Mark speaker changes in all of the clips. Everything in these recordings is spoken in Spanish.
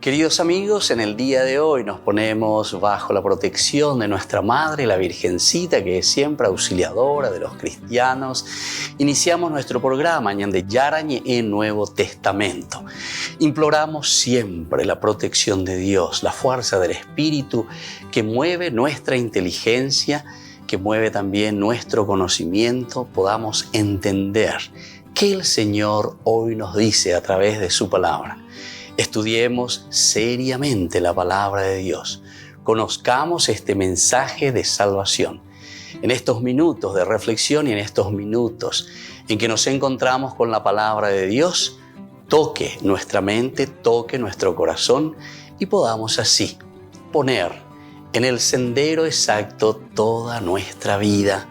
Speaker 1: Queridos amigos, en el día de hoy nos ponemos bajo la protección de nuestra Madre, la Virgencita, que es siempre auxiliadora de los cristianos. Iniciamos nuestro programa Ñande Yarañe en Nuevo Testamento. Imploramos siempre la protección de Dios, la fuerza del Espíritu que mueve nuestra inteligencia, que mueve también nuestro conocimiento, podamos entender qué el Señor hoy nos dice a través de su palabra. Estudiemos seriamente la palabra de Dios. Conozcamos este mensaje de salvación. En estos minutos de reflexión y en estos minutos en que nos encontramos con la palabra de Dios, toque nuestra mente, toque nuestro corazón y podamos así poner en el sendero exacto toda nuestra vida.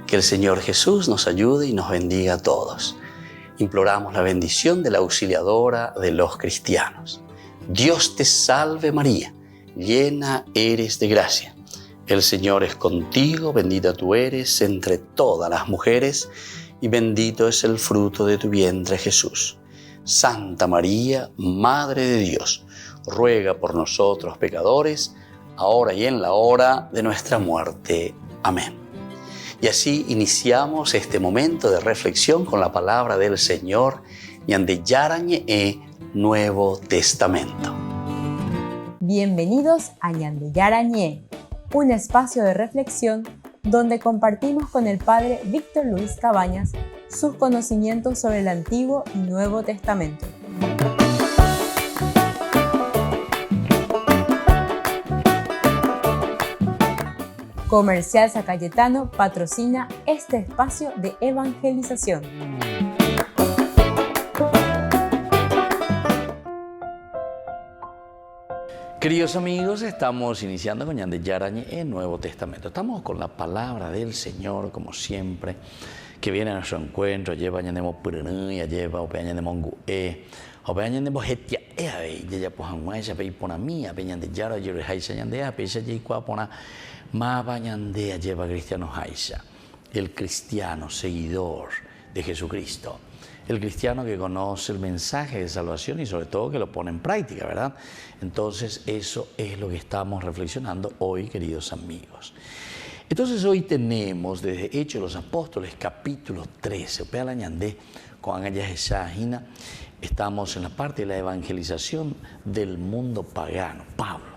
Speaker 1: Que el Señor Jesús nos ayude y nos bendiga a todos. Imploramos la bendición de la auxiliadora de los cristianos. Dios te salve María, llena eres de gracia. El Señor es contigo, bendita tú eres entre todas las mujeres y bendito es el fruto de tu vientre Jesús. Santa María, Madre de Dios, ruega por nosotros pecadores, ahora y en la hora de nuestra muerte. Amén. Y así iniciamos este momento de reflexión con la palabra del Señor, Ñande Yarañe Nuevo Testamento.
Speaker 2: Bienvenidos a Ñande Yarañe, un espacio de reflexión donde compartimos con el Padre Víctor Luis Cabañas sus conocimientos sobre el Antiguo y Nuevo Testamento. Comercial San Cayetano patrocina este espacio de evangelización.
Speaker 1: Queridos amigos, estamos iniciando con Ñande Yarañe en Nuevo Testamento. Estamos con la palabra del Señor, como siempre, que viene a nuestro encuentro. Lleva Ñandemo Purunuya, lleva Opea Ñandemo Ngue, Opea Ñandemo Hetia Eave, Yaya Pojanguaya, Peipona Mía, Peñande Yara, Yerejaisa Ñandea, Peisa Yaicuapona. Maba Ñandea lleva cristiano Haisha, el cristiano seguidor de Jesucristo, el cristiano que conoce el mensaje de salvación y sobre todo que lo pone en práctica, ¿verdad? Entonces eso es lo que estamos reflexionando hoy, queridos amigos. Entonces hoy tenemos desde Hechos de los Apóstoles, capítulo 13, Opea Ñandé, con Angayajeshahina, estamos en la parte de la evangelización del mundo pagano, Pablo.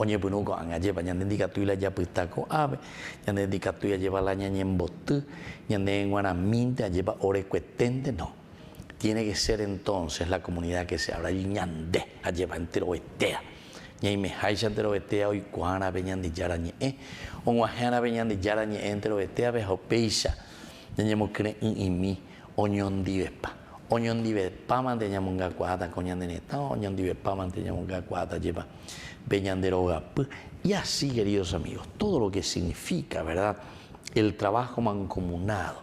Speaker 1: Oñe punuco angayepa ñande ndikatuila yapytako ave, ñande ndikatuya lleva la ñañembotu, ñande nguaraminte ayepa orecuetente, no. Tiene que ser entonces la comunidad que se habla y ñande ayepa enteroetea. Ñaime haisha enteroetea hoy cuana beñandi yarañe, onguajana beñandi yarañe enteroetea bejopeisha, ñañemo creen en mí, oñondivepa. Oñondivepa manteñamunga cuata, coñandeneta, oñondivepa manteñamunga cuata lleva. Y así, queridos amigos, todo lo que significa, ¿verdad?, el trabajo mancomunado.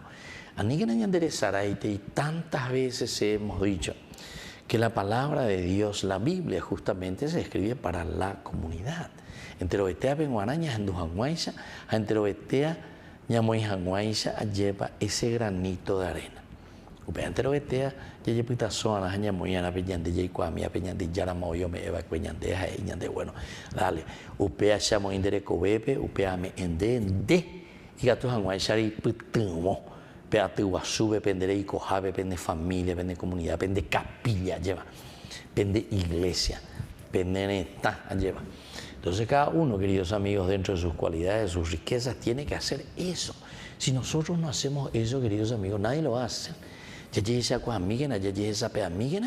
Speaker 1: Y tantas veces hemos dicho que la palabra de Dios, la Biblia, justamente se escribe para la comunidad. Enterobetea benguanaña en dujanguaisa, enterobetea ñamoijanguaisa lleva ese granito de arena. Upea enterobetea ya pita zona hanya moyana peñande ya kwamia peñande yara moyo me eva peñande ha ñande bueno dale upea chamo indere kobepe upea me ende y gato hanwai shari putumo pea tu sube pendere y cojabe pende familia pende comunidad pende capilla lleva pende iglesia pende neta lleva. Entonces cada uno, queridos amigos, dentro de sus cualidades, de sus riquezas, tiene que hacer eso. Si nosotros no hacemos eso, queridos amigos, nadie lo va a hacer.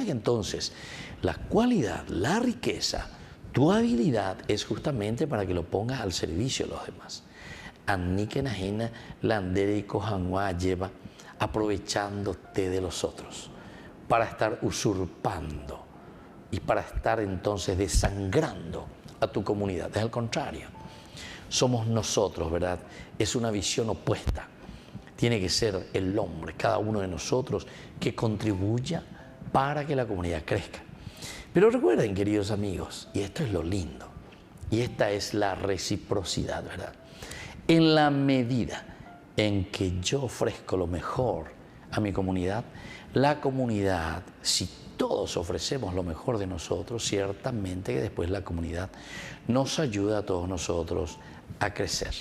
Speaker 1: Entonces, la cualidad, la riqueza, tu habilidad es justamente para que lo pongas al servicio de los demás. Lleva aprovechándote de los otros para estar usurpando y para estar entonces desangrando a tu comunidad. Es al contrario, somos nosotros, ¿verdad? Es una visión opuesta. Tiene que ser el hombre, cada uno de nosotros, que contribuya para que la comunidad crezca. Pero recuerden, queridos amigos, y esto es lo lindo, y esta es la reciprocidad, ¿verdad? En la medida en que yo ofrezco lo mejor a mi comunidad, la comunidad, si todos ofrecemos lo mejor de nosotros, ciertamente que después la comunidad nos ayuda a todos nosotros a crecer,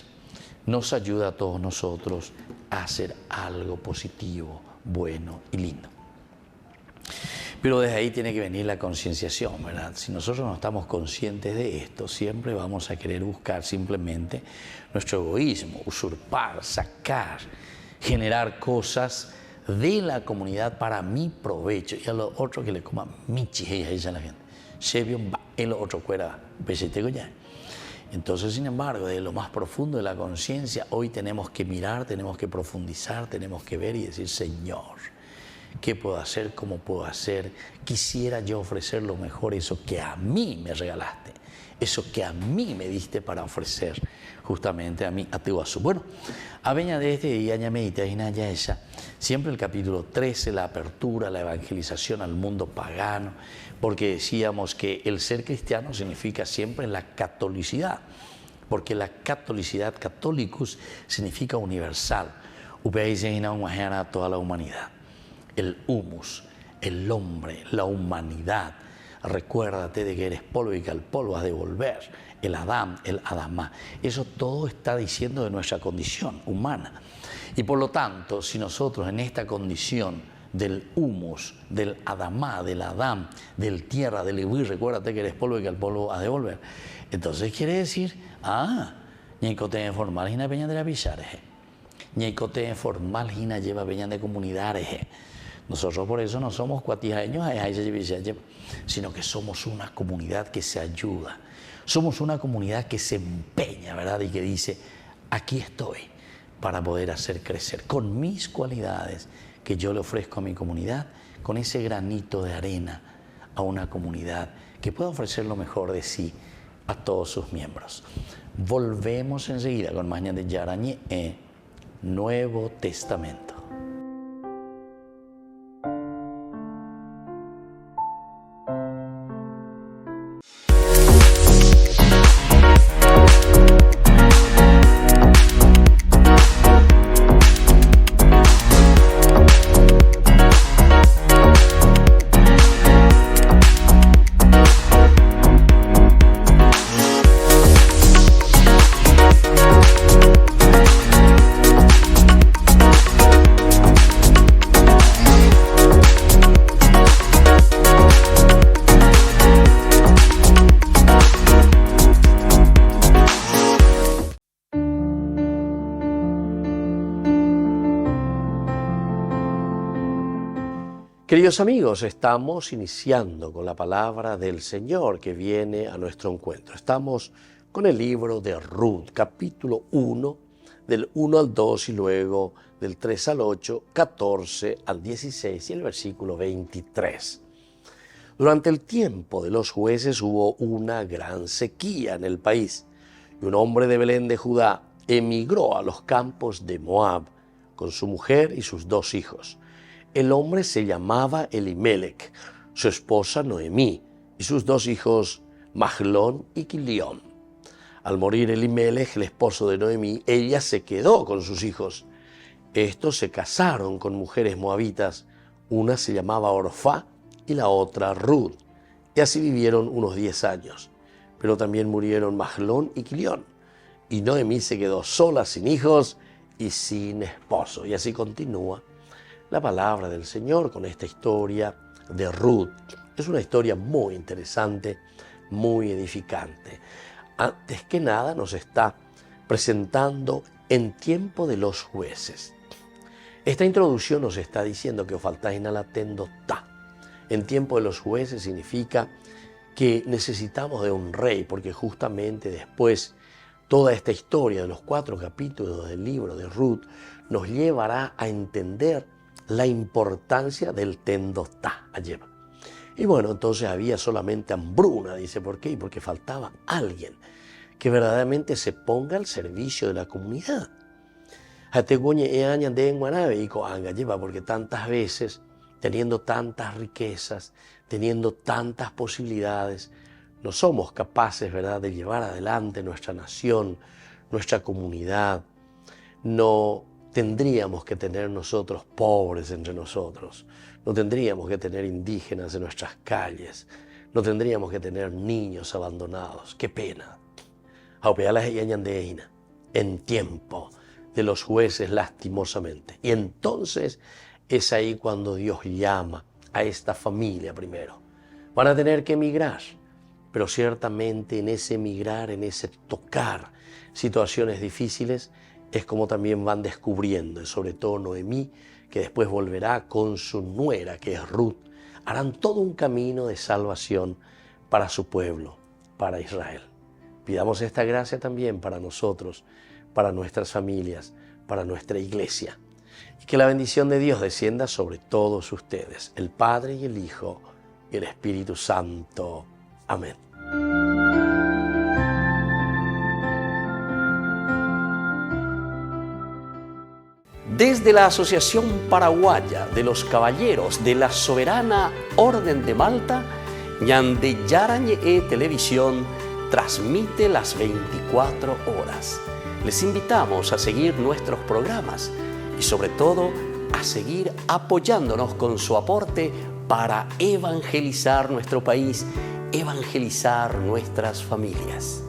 Speaker 1: nos ayuda a todos nosotros a hacer algo positivo, bueno y lindo. Pero desde ahí tiene que venir la concienciación, ¿verdad? Si nosotros no estamos conscientes de esto, siempre vamos a querer buscar simplemente nuestro egoísmo, usurpar, sacar, generar cosas de la comunidad para mi provecho y a los otros que le coman michi, dice la gente. Se vio en los otros cuera, ya. Entonces, sin embargo, de lo más profundo de la conciencia, hoy tenemos que mirar, tenemos que profundizar, tenemos que ver y decir, Señor, ¿qué puedo hacer? ¿Cómo puedo hacer? Quisiera yo ofrecer lo mejor, eso que a mí me regalaste, eso que a mí me diste para ofrecer justamente a mí, a Tehuazú. Bueno, a veña de este día, ya medita y naya ella, siempre el capítulo 13, la apertura, la evangelización al mundo pagano, porque decíamos que el ser cristiano significa siempre la catolicidad, porque la catolicidad, católicos, significa universal, a toda la humanidad. El humus, el hombre, la humanidad. Recuérdate de que eres polvo y que al polvo has de volver. El Adán, el Adamá. Eso todo está diciendo de nuestra condición humana. Y por lo tanto, si nosotros en esta condición del humus, del Adamá, del Adán, del tierra, del Ibui, recuérdate que eres polvo y que al polvo has de volver. Entonces quiere decir, ñaicote formal hina peña de la pichareje. Ñaicote formal hina lleva peña de comunidades. Nosotros por eso no somos cuatijaños, sino que somos una comunidad que se ayuda. Somos una comunidad que se empeña, ¿verdad? Y que dice, aquí estoy para poder hacer crecer con mis cualidades que yo le ofrezco a mi comunidad, con ese granito de arena a una comunidad que pueda ofrecer lo mejor de sí a todos sus miembros. Volvemos enseguida con Mañana de Yarañé, Nuevo Testamento. Queridos amigos, estamos iniciando con la palabra del Señor que viene a nuestro encuentro. Estamos con el libro de Ruth, capítulo 1, del 1 al 2 y luego del 3 al 8, 14 al 16 y el versículo 23. Durante el tiempo de los jueces hubo una gran sequía en el país y un hombre de Belén de Judá emigró a los campos de Moab con su mujer y sus 2 hijos. El hombre se llamaba Elimelech, su esposa Noemí y sus 2 hijos Mahlón y Quilión. Al morir Elimelech, el esposo de Noemí, ella se quedó con sus hijos. Estos se casaron con mujeres moabitas, una se llamaba Orfá y la otra Ruth, y así vivieron unos 10 años. Pero también murieron Mahlón y Quilión, y Noemí se quedó sola, sin hijos y sin esposo. Y así continúa la palabra del Señor con esta historia de Ruth. Es una historia muy interesante, muy edificante. Antes que nada nos está presentando en tiempo de los jueces. Esta introducción nos está diciendo que faltáis nalatendo ta. En tiempo de los jueces significa que necesitamos de un rey, porque justamente después toda esta historia de los 4 capítulos del libro de Ruth nos llevará a entender la importancia del tendotá allá. Y bueno, entonces había solamente hambruna, dice, ¿por qué? Porque faltaba alguien que verdaderamente se ponga al servicio de la comunidad. Porque tantas veces, teniendo tantas riquezas, teniendo tantas posibilidades, no somos capaces, ¿verdad?, de llevar adelante nuestra nación, nuestra comunidad. No
Speaker 3: tendríamos que tener nosotros pobres entre nosotros, no tendríamos que tener indígenas en nuestras calles, no tendríamos que tener niños abandonados. ¡Qué pena! En tiempo de los jueces lastimosamente. Y entonces es ahí cuando Dios llama a esta familia primero. Van a tener que emigrar, pero ciertamente en ese emigrar, en ese tocar situaciones difíciles, es como también van descubriendo, y sobre todo Noemí, que después volverá con su nuera, que es Ruth, harán todo un camino de salvación para su pueblo, para Israel. Pidamos esta gracia también para nosotros, para nuestras familias, para nuestra iglesia. Y que la bendición de Dios descienda sobre todos ustedes, el Padre y el Hijo y el Espíritu Santo. Amén.
Speaker 1: Desde la Asociación Paraguaya de los Caballeros de la Soberana Orden de Malta, Ñande Yarañe Televisión transmite las 24 horas. Les invitamos a seguir nuestros programas y sobre todo a seguir apoyándonos con su aporte para evangelizar nuestro país, evangelizar nuestras familias.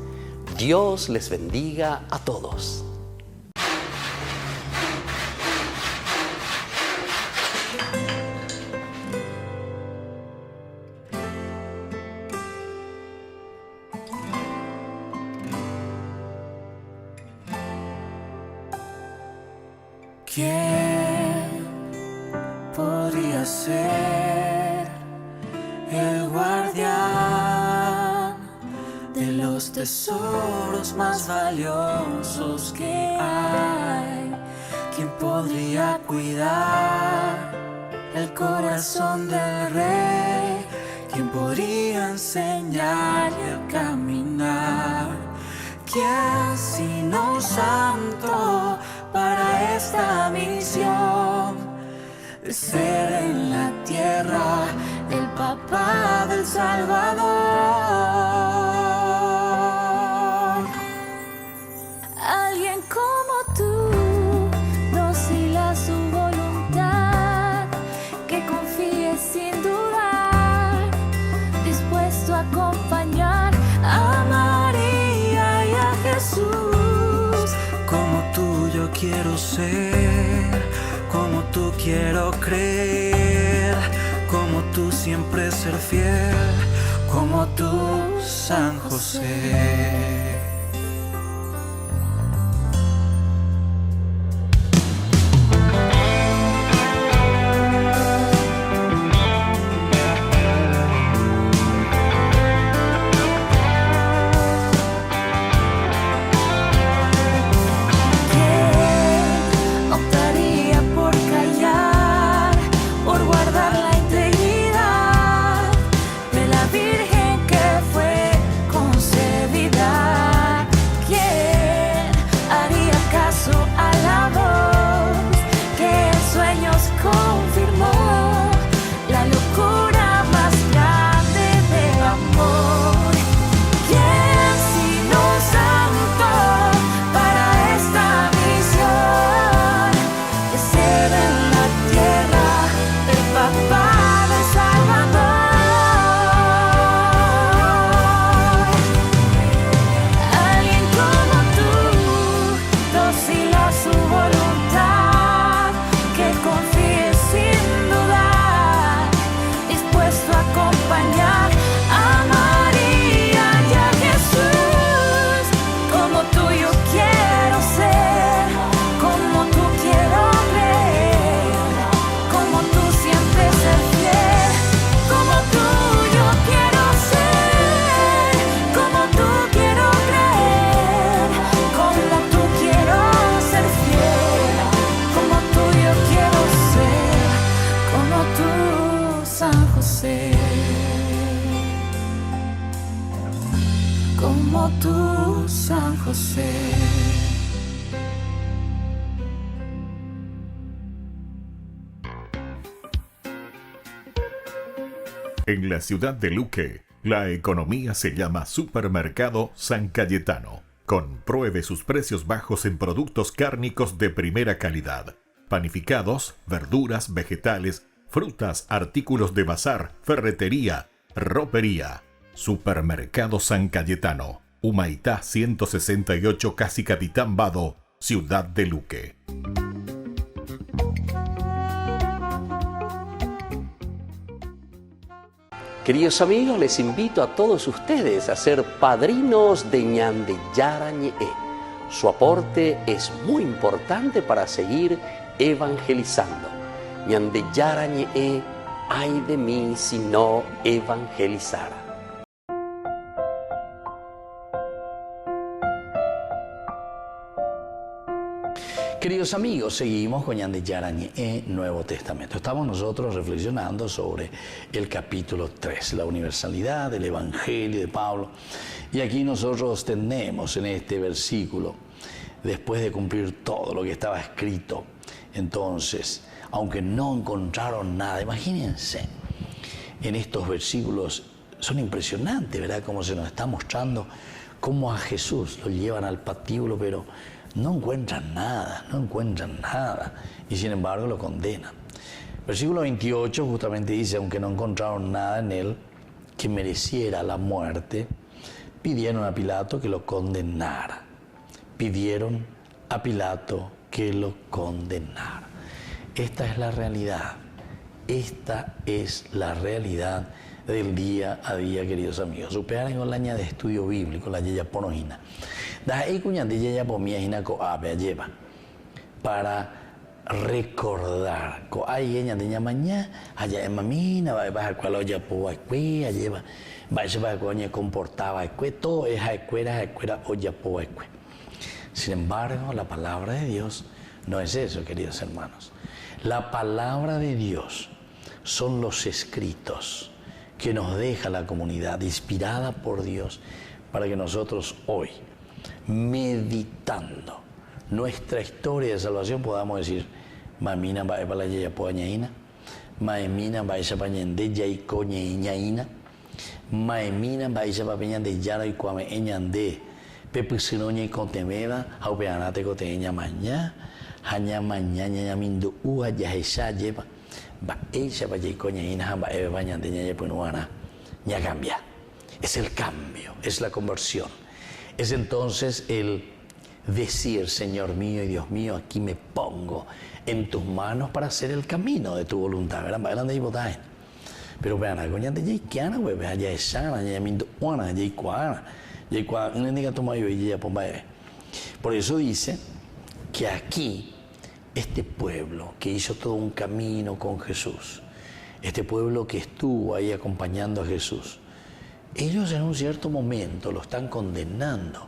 Speaker 1: Dios les bendiga a todos.
Speaker 4: ¿Quién podría ser el guardián de los tesoros más valiosos que hay? ¿Quién podría cuidar el corazón del rey? ¿Quién podría enseñarle a caminar? ¿Quién sino santo para esta misión de ser en la tierra el papá del Salvador? Alguien como tú, dócil a su voluntad, que confíe sin dudar, dispuesto a acompañar a María y a Jesús. Como tú yo quiero ser, como tú quiero creer, como tú siempre ser fiel, como tú, San José. Como tú, San José.
Speaker 5: En la ciudad de Luque, la economía se llama Supermercado San Cayetano, Compruebe sus precios bajos en productos cárnicos de primera calidad. Panificados, verduras, vegetales, frutas, artículos de bazar, ferretería, ropería. Supermercado San Cayetano, Humaitá 168, Casi Capitán Vado, Ciudad de Luque.
Speaker 3: Queridos amigos, les invito a todos ustedes a ser padrinos de Ñande Yara Ñe'e. Su aporte es muy importante para seguir evangelizando. Ñande Yara Ñe'e, ay de mí si no evangelizara. Queridos amigos, seguimos con Ñande Yara Ñe'e, Nuevo Testamento. Estamos nosotros reflexionando sobre el capítulo 3, la universalidad del Evangelio de Pablo. Y aquí nosotros tenemos en este versículo, después de cumplir todo lo que estaba escrito, entonces, aunque no encontraron nada, imagínense, en estos versículos son impresionantes, ¿verdad? Cómo se nos está mostrando cómo a Jesús lo llevan al patíbulo, pero no encuentran nada, y sin embargo lo condenan. Versículo 28 justamente dice, aunque no encontraron nada en él que mereciera la muerte, pidieron a Pilato que lo condenara. Pidieron a Pilato que lo condenara. Esta es la realidad. Esta es la realidad del día a día, queridos amigos. Superan con la ña de estudio bíblico, la yeya ponohina. Da ahí cuñan de yeya pomía hina co abe lleva para recordar co hay ella de ña mañana allá en mamina va a cual ya po acue lleva va se va coña comportaba acue todo es escuela o ya po acue. Sin embargo, la palabra de Dios no es eso, queridos hermanos. La palabra de Dios son los escritos que nos deja la comunidad, inspirada por Dios, para que nosotros hoy, meditando nuestra historia de salvación, podamos decir, mamina va a la yeya poñaína, maemina va a esa pañende ya y coñaína, maemina va a esa paña de yara y cuame eñande, pepusinoña y contemeda, aupeanate coteña maña, haña mañana mindu uha ya esa lleva. Va ella va a coñaína va a baña de ña punuana ña cambia. Es el cambio, es la conversión. Es entonces el decir, Señor mío y Dios mío, aquí me pongo en tus manos para hacer el camino de tu voluntad. ¿Verdad? Pero vean, algo ya de Jaikiana, güey, vea, ya es sana, ya mindu uana, ya iguana, no indica tu mayo y ya pomba. Por eso dice que aquí este pueblo que hizo todo un camino con Jesús, este pueblo que estuvo ahí acompañando a Jesús, ellos en un cierto momento lo están condenando.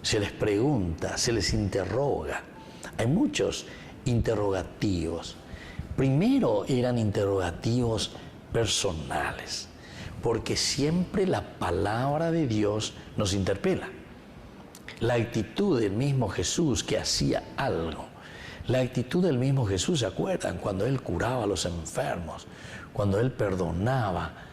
Speaker 3: Se les pregunta, se les interroga. Hay muchos interrogativos. Primero eran interrogativos personales, porque siempre la palabra de Dios nos interpela. La actitud del mismo Jesús que hacía algo. La actitud del mismo Jesús, ¿se acuerdan? Cuando Él curaba a los enfermos, cuando Él perdonaba.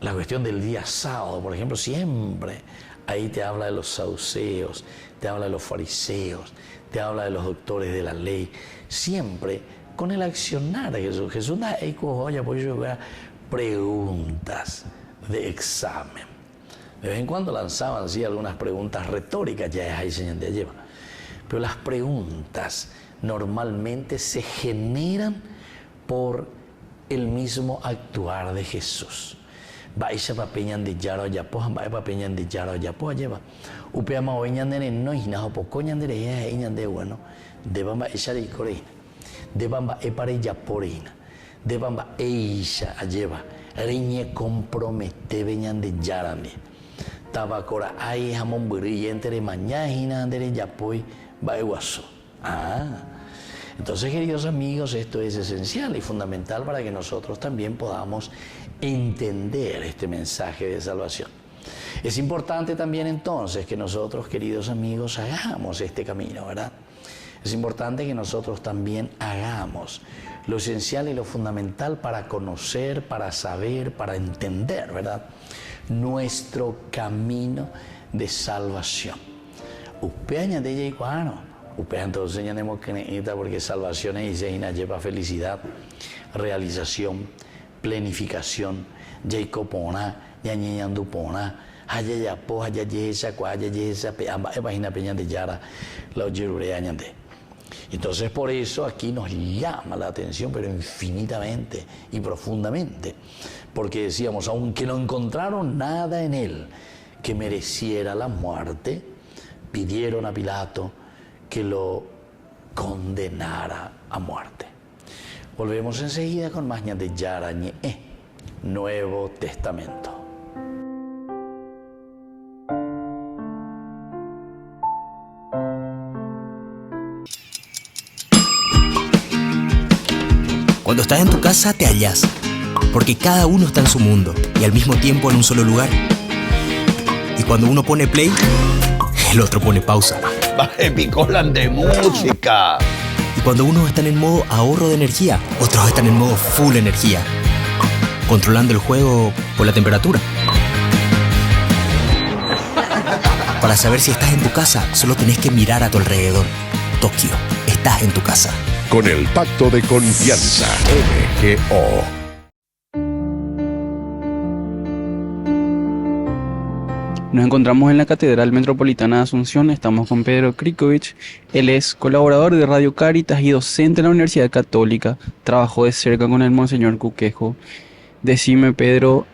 Speaker 3: La cuestión del día sábado, por ejemplo, siempre ahí te habla de los saduceos, te habla de los fariseos, te habla de los doctores de la ley. Siempre con el accionar de Jesús. Jesús da preguntas de examen. De vez en cuando lanzaban sí, algunas preguntas retóricas, ya es ahí señal de lleva. Pero las preguntas normalmente se generan por el mismo actuar de Jesús. Baisha papeñan de yaro yapo, va papeñan de yaro yapo lleva. Upeama oñan de no hinajo pocoñan de ella eñan de bueno, de bamba ella de corina, de bamba epare yaporina, de bamba eisha lleva, riñe compromete veñan de yarande. Tabacora ay jamón burri entre mañana de yapoy va guaso. Entonces, queridos amigos, esto es esencial y fundamental para que nosotros también podamos entender este mensaje de salvación. Es importante también entonces que nosotros, queridos amigos, hagamos este camino, ¿verdad? Es importante que nosotros también hagamos lo esencial y lo fundamental para conocer, para saber, para entender, ¿verdad? Nuestro camino de salvación.
Speaker 1: Upea de ella y cuano. Upea entonces ya tenemos que necesitar porque salvación es y lleva felicidad, realización, planificación, Jacopona, Yañandupona, Hayayapo, Hayayesa, Cuayayesa, Página Peña de Yara, la Yerurea Ñande. Entonces por eso aquí nos llama la atención, pero infinitamente y profundamente, porque decíamos, aunque no encontraron nada en él que mereciera la muerte, pidieron a Pilato que lo condenara a muerte. Volvemos enseguida con más de Yarañe, Nuevo Testamento.
Speaker 6: Cuando estás en tu casa te hallas, porque cada uno está en su mundo y al mismo tiempo en un solo lugar. Y cuando uno pone play, el otro pone pausa.
Speaker 3: Picolan de música.
Speaker 6: Y cuando unos están en modo ahorro de energía, otros están en modo full energía, controlando el juego por la temperatura. Para saber si estás en tu casa, solo tenés que mirar a tu alrededor. Tokio, estás en tu casa.
Speaker 7: Con el Pacto de Confianza, MGO.
Speaker 8: Nos encontramos en la Catedral Metropolitana de Asunción. Estamos con Pedro Krikovich. Él es colaborador de Radio Cáritas y docente en la Universidad Católica. Trabajó de cerca con el Monseñor Cuquejo. Decime, Pedro,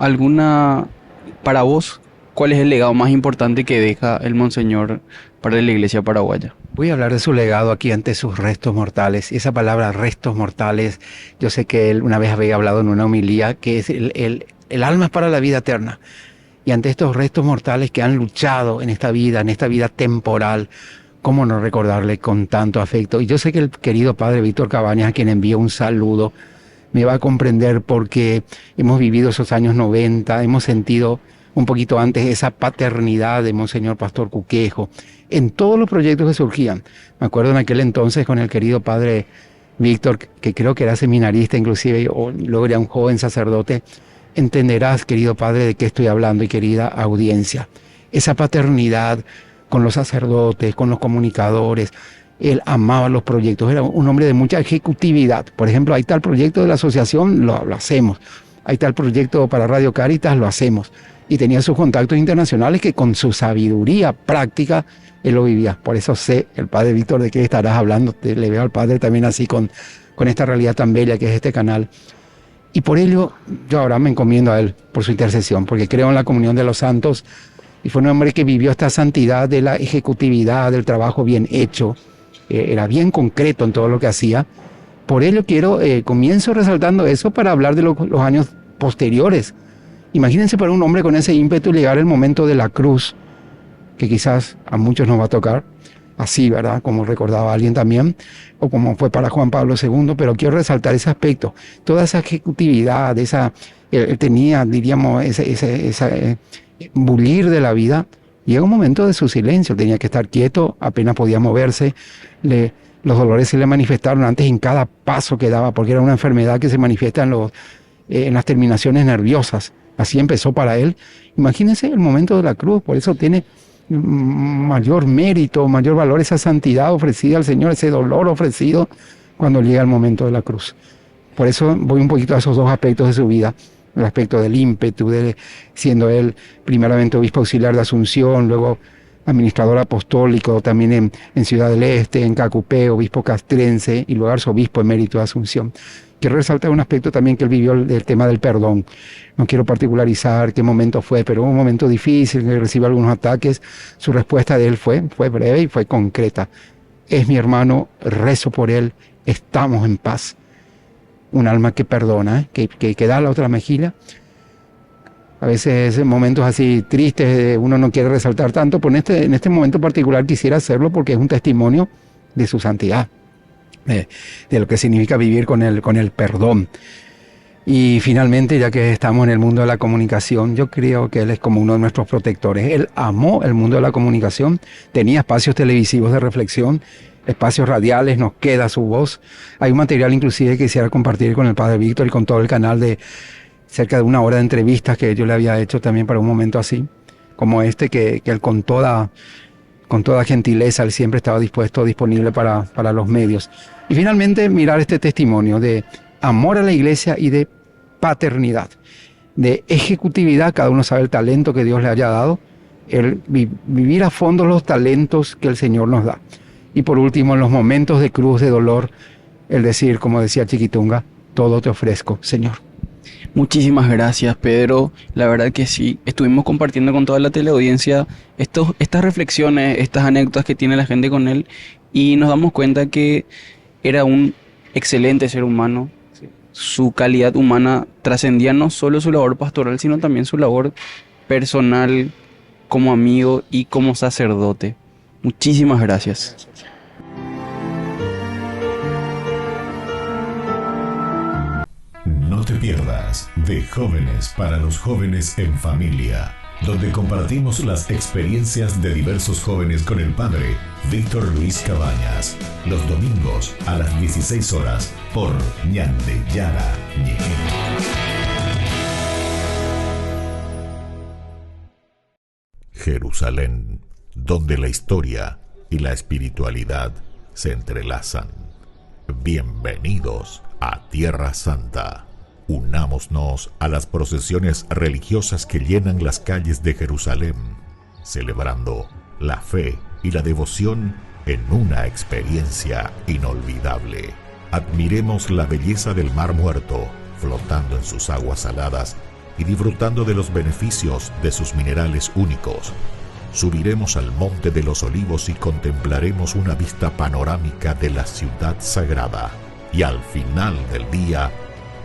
Speaker 8: para vos, ¿cuál es el legado más importante que deja el Monseñor para la Iglesia paraguaya?
Speaker 9: Voy a hablar de su legado aquí ante sus restos mortales. Y esa palabra restos mortales, yo sé que él una vez había hablado en una homilía, que es el alma es para la vida eterna. Y ante estos restos mortales que han luchado en esta vida temporal, ¿cómo no recordarle con tanto afecto? Y yo sé que el querido padre Víctor Cabañas, a quien envío un saludo, me va a comprender porque hemos vivido esos años 90, hemos sentido un poquito antes esa paternidad de Monseñor Pastor Cuquejo en todos los proyectos que surgían. Me acuerdo en aquel entonces con el querido padre Víctor, que creo que era seminarista inclusive, o luego era un joven sacerdote. Entenderás, querido padre, de qué estoy hablando y querida audiencia. Esa paternidad con los sacerdotes, con los comunicadores. Él amaba los proyectos, era un hombre de mucha ejecutividad. Por ejemplo, hay tal proyecto de la asociación, lo hacemos. Hay tal proyecto para Radio Cáritas, lo hacemos. Y tenía sus contactos internacionales que con su sabiduría práctica, él lo vivía. Por eso sé, el padre Víctor, de qué estarás hablando. Le veo al padre también así con esta realidad tan bella que es este canal. Y por ello, yo ahora me encomiendo a él por su intercesión, porque creo en la comunión de los santos, y fue un hombre que vivió esta santidad de la ejecutividad, del trabajo bien hecho, era bien concreto en todo lo que hacía. Por ello comienzo resaltando eso para hablar de los años posteriores. Imagínense para un hombre con ese ímpetu llegar el momento de la cruz, que quizás a muchos nos va a tocar, así, ¿verdad? Como recordaba alguien también, o como fue para Juan Pablo II, pero quiero resaltar ese aspecto, toda esa ejecutividad, él tenía, diríamos, ese bullir de la vida. Llega un momento de su silencio, tenía que estar quieto, apenas podía moverse, los dolores se le manifestaron antes en cada paso que daba, porque era una enfermedad que se manifiesta en las terminaciones nerviosas. Así empezó para él. Imagínense el momento de la cruz, por eso tiene mayor mérito, mayor valor esa santidad ofrecida al Señor, ese dolor ofrecido cuando llega el momento de la cruz. Por eso voy un poquito a esos dos aspectos de su vida, el aspecto del ímpetu, siendo él primeramente obispo auxiliar de Asunción, luego administrador apostólico también en Ciudad del Este, en Cacupé, obispo castrense y luego arzobispo emérito de Asunción. Quiero resaltar un aspecto también que él vivió, el tema del perdón. No quiero particularizar qué momento fue, pero hubo un momento difícil, que recibió algunos ataques. Su respuesta de él fue breve y fue concreta. Es mi hermano, rezo por él, estamos en paz. Un alma que perdona, que da la otra mejilla. A veces en momentos así tristes uno no quiere resaltar tanto, pero en este momento particular quisiera hacerlo porque es un testimonio de su santidad. De lo que significa vivir con el perdón. Y finalmente, ya que estamos en el mundo de la comunicación, yo creo que él es como uno de nuestros protectores. Él amó el mundo de la comunicación, tenía espacios televisivos de reflexión, espacios radiales, nos queda su voz. Hay un material inclusive que quisiera compartir con el padre Víctor y con todo el canal de cerca de 1 hora de entrevistas que yo le había hecho también para un momento así, como que él con toda con toda gentileza, él siempre estaba dispuesto, disponible para los medios. Y finalmente mirar este testimonio de amor a la iglesia y de paternidad, de ejecutividad. Cada uno sabe el talento que Dios le haya dado, el vivir a fondo los talentos que el Señor nos da. Y por último, en los momentos de cruz, de dolor, el decir, como decía Chiquitunga, todo te ofrezco, Señor.
Speaker 8: Muchísimas gracias, Pedro. La verdad que sí, estuvimos compartiendo con toda la teleaudiencia estas reflexiones, estas anécdotas que tiene la gente con él, y nos damos cuenta que era un excelente ser humano. Su calidad humana trascendía no solo su labor pastoral, sino también su labor personal, como amigo y como sacerdote. Muchísimas gracias.
Speaker 5: No te pierdas de Jóvenes para los Jóvenes en Familia, donde compartimos las experiencias de diversos jóvenes con el padre Víctor Luis Cabañas, los domingos a las 16 horas por Ñande Yara Ñequén. Jerusalén, donde la historia y la espiritualidad se entrelazan. Bienvenidos a Tierra Santa. Unámonos a las procesiones religiosas que llenan las calles de Jerusalén, celebrando la fe y la devoción en una experiencia inolvidable. Admiremos la belleza del Mar Muerto, flotando en sus aguas saladas y disfrutando de los beneficios de sus minerales únicos. Subiremos al Monte de los Olivos y contemplaremos una vista panorámica de la ciudad sagrada. Y al final del día,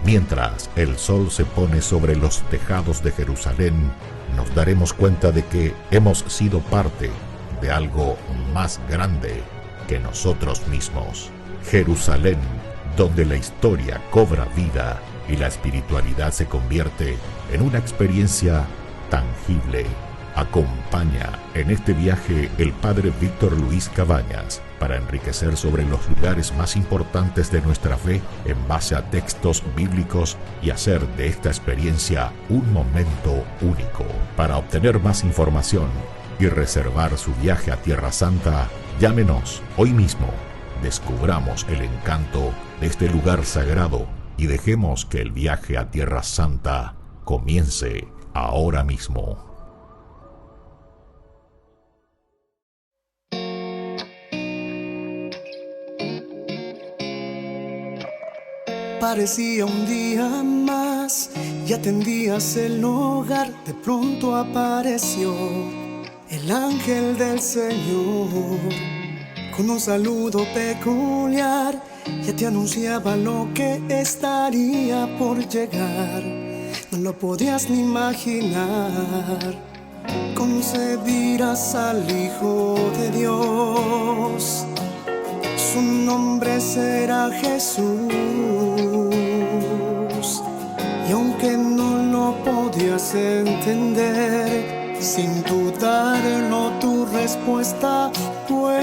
Speaker 5: mientras el sol se pone sobre los tejados de Jerusalén, nos daremos cuenta de que hemos sido parte de algo más grande que nosotros mismos. Jerusalén, donde la historia cobra vida y la espiritualidad se convierte en una experiencia tangible. Acompaña en este viaje el padre Víctor Luis Cabañas para enriquecer sobre los lugares más importantes de nuestra fe en base a textos bíblicos y hacer de esta experiencia un momento único. Para obtener más información y reservar su viaje a Tierra Santa, llámenos hoy mismo. Descubramos el encanto de este lugar sagrado y dejemos que el viaje a Tierra Santa comience ahora mismo.
Speaker 10: Parecía un día más y atendías el hogar. De pronto apareció el ángel del Señor con un saludo peculiar. Ya te anunciaba lo que estaría por llegar. No lo podías ni imaginar. Concebirás al Hijo de Dios. Su nombre será Jesús. Y aunque no lo podías entender, sin dudarlo tu respuesta fue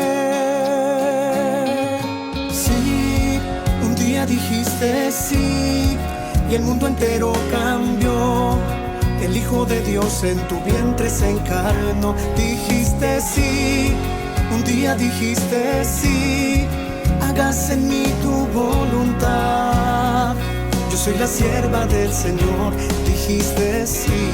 Speaker 10: sí. Un día dijiste sí y el mundo entero cambió. El Hijo de Dios en tu vientre se encarnó. Dijiste sí. Un día dijiste sí. Hágase en mí tu voluntad. Yo soy la sierva del Señor, dijiste sí.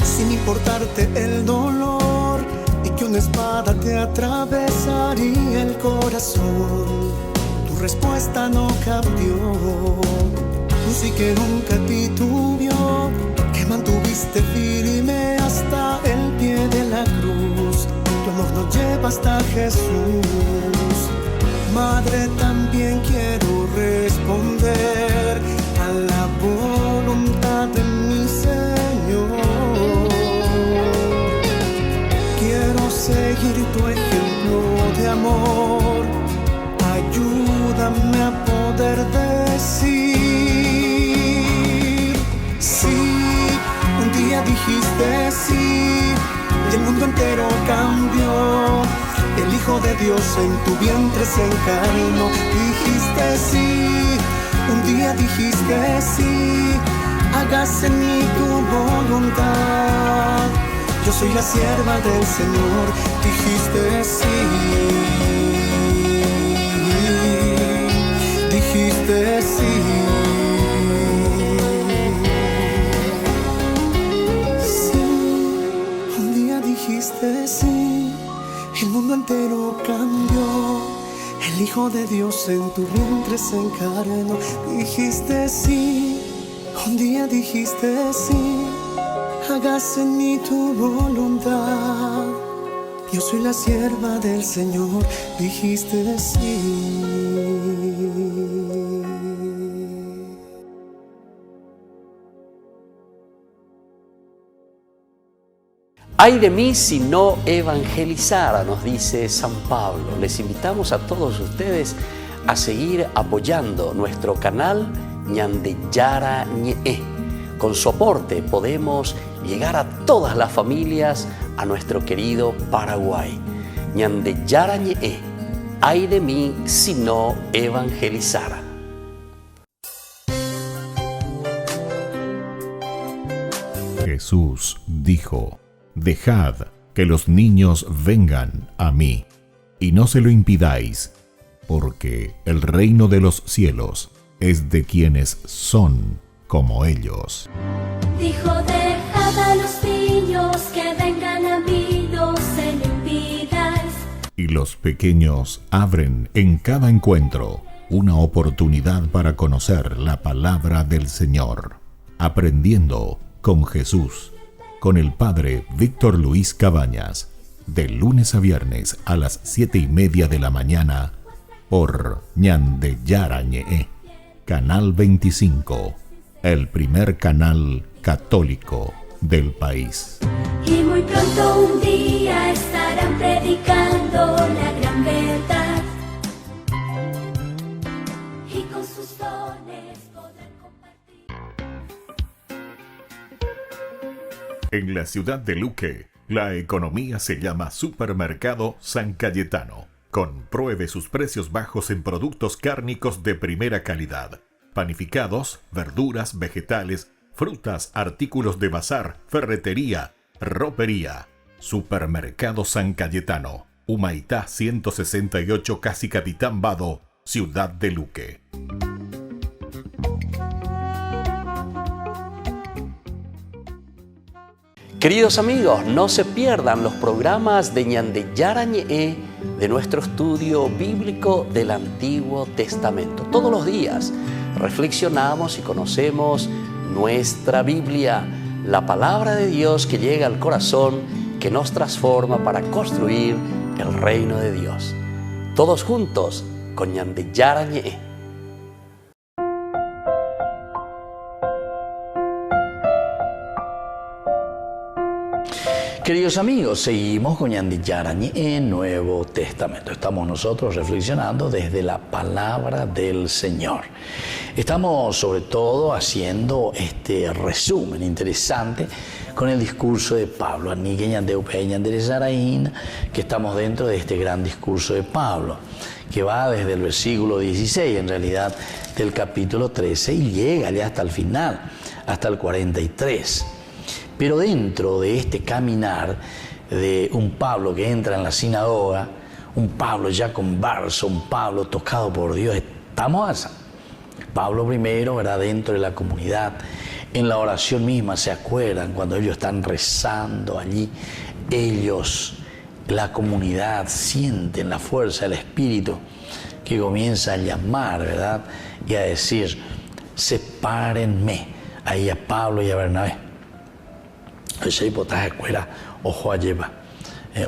Speaker 10: Sin importarte el dolor y que una espada te atravesaría el corazón, tu respuesta no cambió. Tú sí que nunca titubeó, que mantuviste firme hasta el pie de la cruz. Tu amor nos lleva hasta Jesús. Madre, también quiero responder a la voluntad de mi Señor. Quiero seguir tu ejemplo de amor. Ayúdame a poder decir sí. Un día dijiste sí y el mundo entero cambió. El Hijo de Dios en tu vientre se encarnó. Dijiste sí. Un día dijiste sí. Hágase en mí tu voluntad. Yo soy la sierva del Señor, dijiste sí. Dijiste sí. Sí, un día dijiste sí. El mundo entero cambió. El Hijo de Dios en tu vientre se encarnó. Dijiste sí. Un día dijiste sí. Hágase en mí tu voluntad. Yo soy la sierva del Señor. Dijiste sí.
Speaker 1: Ay de mí si no evangelizara, nos dice San Pablo. Les invitamos a todos ustedes a seguir apoyando nuestro canal Ñande Yara Ñe. Con su aporte podemos llegar a todas las familias a nuestro querido Paraguay. Ñande Yara Ñe. Ay de mí si no evangelizara.
Speaker 5: Jesús dijo: Dejad que los niños vengan a mí, y no se lo impidáis, porque el reino de los cielos es de quienes son como ellos.
Speaker 4: Dijo, dejad a los niños que vengan a mí, no se lo impidáis.
Speaker 5: Y los pequeños abren en cada encuentro una oportunidad para conocer la palabra del Señor, aprendiendo con Jesús, con el Padre Víctor Luis Cabañas, de lunes a viernes a las 7:30 de la mañana, por Ñande Yara Ñe, Canal 25, el primer canal católico del país.
Speaker 4: Y muy pronto un día estarán predicando la gran verdad. Y con sus dones podrán compartir.
Speaker 5: En la ciudad de Luque, la economía se llama Supermercado San Cayetano. Compruebe sus precios bajos en productos cárnicos de primera calidad. Panificados, verduras, vegetales, frutas, artículos de bazar, ferretería, ropería. Supermercado San Cayetano, Humaitá 168, Casi Capitán Vado, Ciudad de Luque.
Speaker 1: Queridos amigos, no se pierdan los programas de Ñande Yara Ñe de nuestro estudio bíblico del Antiguo Testamento. Todos los días reflexionamos y conocemos nuestra Biblia, la palabra de Dios que llega al corazón, que nos transforma para construir el reino de Dios. Todos juntos con Ñande Yara Ñe. Queridos amigos, seguimos con Ñande Yara Ñe en Nuevo Testamento. Estamos nosotros reflexionando desde la palabra del Señor. Estamos sobre todo haciendo este resumen interesante con el discurso de Pablo, que estamos dentro de este gran discurso de Pablo, que va desde el versículo 16, en realidad del capítulo 13, y llega ya hasta el final, hasta el 43. Pero dentro de este caminar de un Pablo que entra en la sinagoga, un Pablo ya converso, un Pablo tocado por Dios, estamos Pablo primero, ¿verdad?, dentro de la comunidad, en la oración misma, ¿se acuerdan? Cuando ellos están rezando allí, ellos, la comunidad, sienten la fuerza del Espíritu que comienza a llamar, ¿verdad?, y a decir, sepárenme, ahí a Pablo y a Bernabé. Ese hipotaje escuela ojo a lleva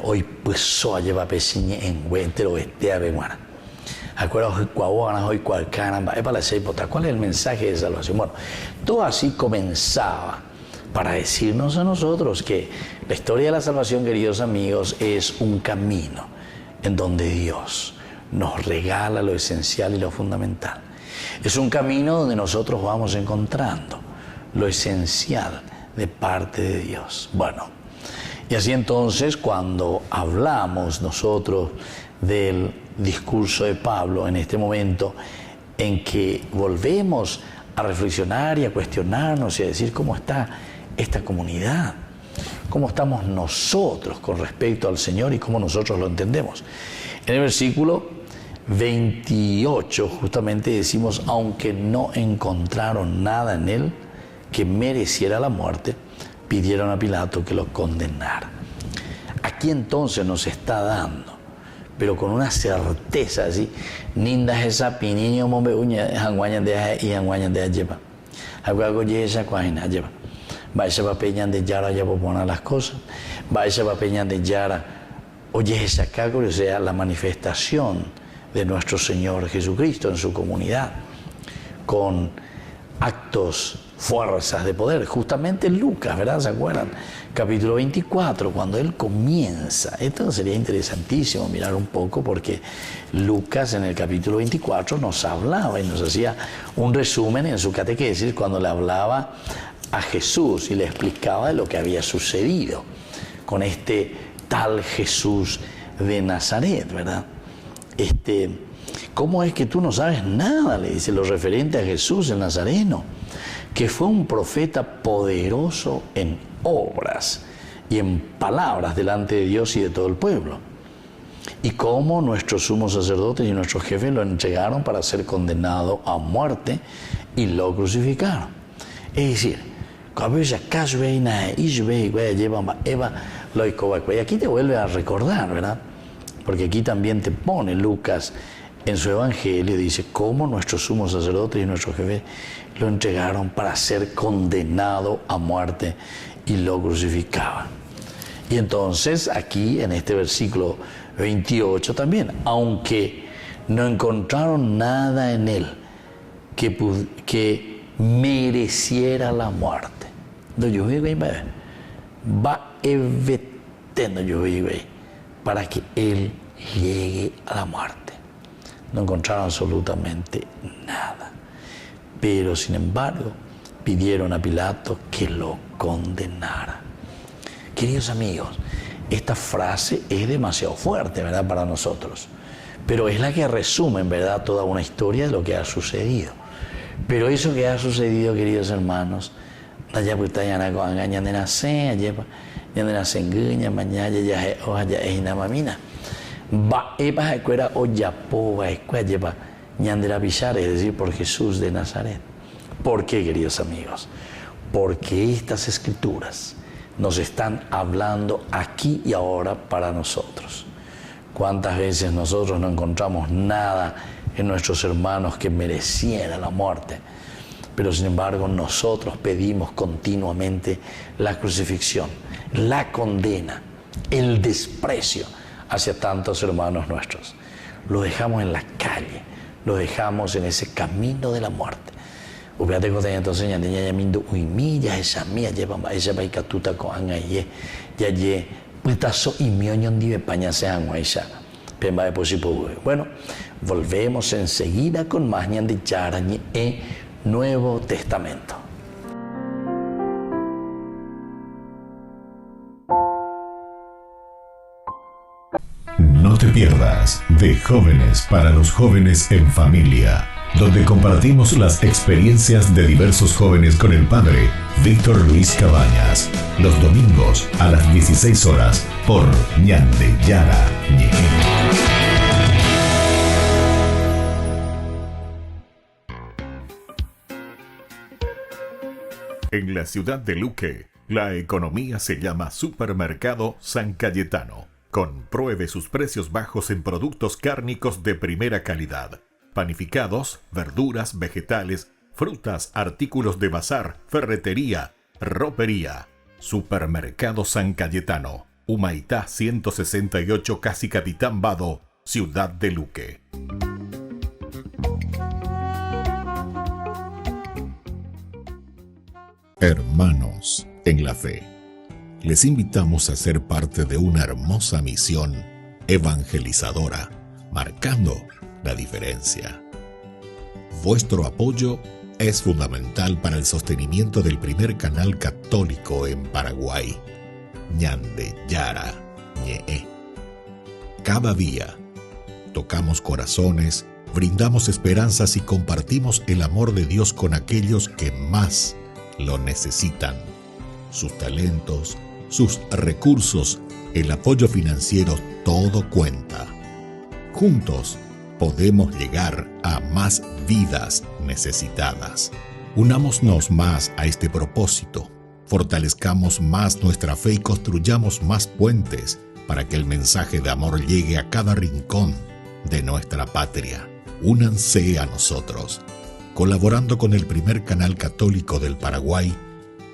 Speaker 1: hoy pues a lleva pesiñe en entero este a beguana acuerdo hoy cuabuana hoy cual caramba es para ese hipotaje. ¿Cuál es el mensaje de salvación? Bueno, todo así comenzaba para decirnos a nosotros que la historia de la salvación, queridos amigos, es un camino en donde Dios nos regala lo esencial y lo fundamental. Es un camino donde nosotros vamos encontrando lo esencial de parte de Dios. Bueno, y así entonces cuando hablamos nosotros del discurso de Pablo en este momento en que volvemos a reflexionar y a cuestionarnos y a decir cómo está
Speaker 3: esta comunidad? ¿Cómo estamos nosotros con respecto al Señor y cómo nosotros lo entendemos? En el versículo 28 justamente decimos, aunque no encontraron nada en él que mereciera la muerte, pidieron a Pilato que lo condenara. Aquí entonces nos está dando, pero con una certeza así, ninda esa piniño mombe uña hanguañan de y hanguañan de lleva. Algo esa cuaina lleva. Vaya va peñan de yara ya poner las cosas. Vaya va peñan de yara. Oye esa cago, o sea, la manifestación de nuestro Señor Jesucristo en su comunidad, con actos, fuerzas de poder. Justamente Lucas, ¿verdad? ¿Se acuerdan? Capítulo 24, cuando él comienza. Esto sería interesantísimo mirar un poco, porque Lucas en el capítulo 24 nos hablaba y nos hacía un resumen en su catequesis cuando le hablaba a Jesús y le explicaba de lo que había sucedido con este tal Jesús de Nazaret, ¿verdad? ¿Cómo es que tú no sabes nada? Le dice lo referente a Jesús el Nazareno, que fue un profeta poderoso en obras y en palabras delante de Dios y de todo el pueblo. Y cómo nuestros sumos sacerdotes y nuestros jefes lo entregaron para ser condenado a muerte y lo crucificaron. Es decir, y aquí te vuelve a recordar, ¿verdad? Porque aquí también te pone Lucas en su evangelio, dice cómo nuestros sumos sacerdotes y nuestros jefes lo entregaron para ser condenado a muerte y lo crucificaban. Y entonces aquí en este versículo 28 también, aunque no encontraron nada en él que mereciera la muerte. Para que él llegue a la muerte. No encontraron absolutamente nada. Pero sin embargo, pidieron a Pilato que lo condenara. Queridos amigos, esta frase es demasiado fuerte, ¿verdad?, para nosotros. Pero es la que resume, en verdad, toda una historia de lo que ha sucedido. Pero eso que ha sucedido, queridos hermanos, allá pues ya con engañan de nacer, allá ya de nacer engaña, mañana ya es inamamina. Va a escuela o ya va escuela lleva ñandera billar, es decir, por Jesús de Nazaret. ¿Por qué, queridos amigos? Porque estas escrituras nos están hablando aquí y ahora para nosotros. ¿Cuántas veces nosotros no encontramos nada en nuestros hermanos que mereciera la muerte? Pero sin embargo nosotros pedimos continuamente la crucifixión, la condena, el desprecio hacia tantos hermanos nuestros. Lo dejamos en la calle, lo dejamos en ese camino de la muerte. Ubate ko tanya entonces ya niña mindo uimi ya esa mía lleva esa baikatuta ko angaye ya ye putazo y mioñon di España se anguaisha pemba de posipo. Bueno, volvemos enseguida con más ñandi charañi e Nuevo Testamento.
Speaker 5: No te pierdas de Jóvenes para los Jóvenes en Familia, donde compartimos las experiencias de diversos jóvenes con el padre Víctor Luis Cabañas, los domingos a las 16 horas por Ñande Yara Ñeje. En la ciudad de Luque, la economía se llama Supermercado San Cayetano. Compruebe sus precios bajos en productos cárnicos de primera calidad. Panificados, verduras, vegetales, frutas, artículos de bazar, ferretería, ropería. Supermercado San Cayetano, Humaitá 168, Casi Capitán Vado, ciudad de Luque. Hermanos en la fe, les invitamos a ser parte de una hermosa misión evangelizadora, marcando la diferencia. Vuestro apoyo es fundamental para el sostenimiento del primer canal católico en Paraguay, Ñande Yara Ñe'e. Cada día tocamos corazones, brindamos esperanzas y compartimos el amor de Dios con aquellos que más lo necesitan. sus talentos, sus recursos, el apoyo financiero, todo cuenta. Juntos podemos llegar a más vidas necesitadas. Unámonos más a este propósito, fortalezcamos más nuestra fe y construyamos más puentes para que el mensaje de amor llegue a cada rincón de nuestra patria. Únanse a nosotros, colaborando con el primer canal católico del Paraguay,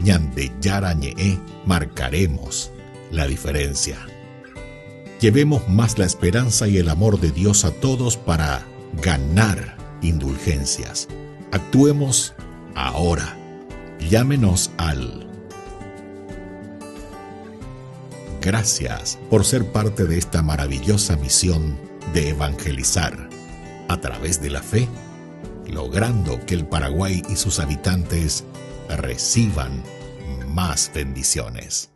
Speaker 5: Ñande Yarañe, marcaremos la diferencia. Llevemos más la esperanza y el amor de Dios a todos para ganar indulgencias. Actuemos ahora. Llámenos al... Gracias por ser parte de esta maravillosa misión de evangelizar a través de la fe, logrando que el Paraguay y sus habitantes reciban más bendiciones.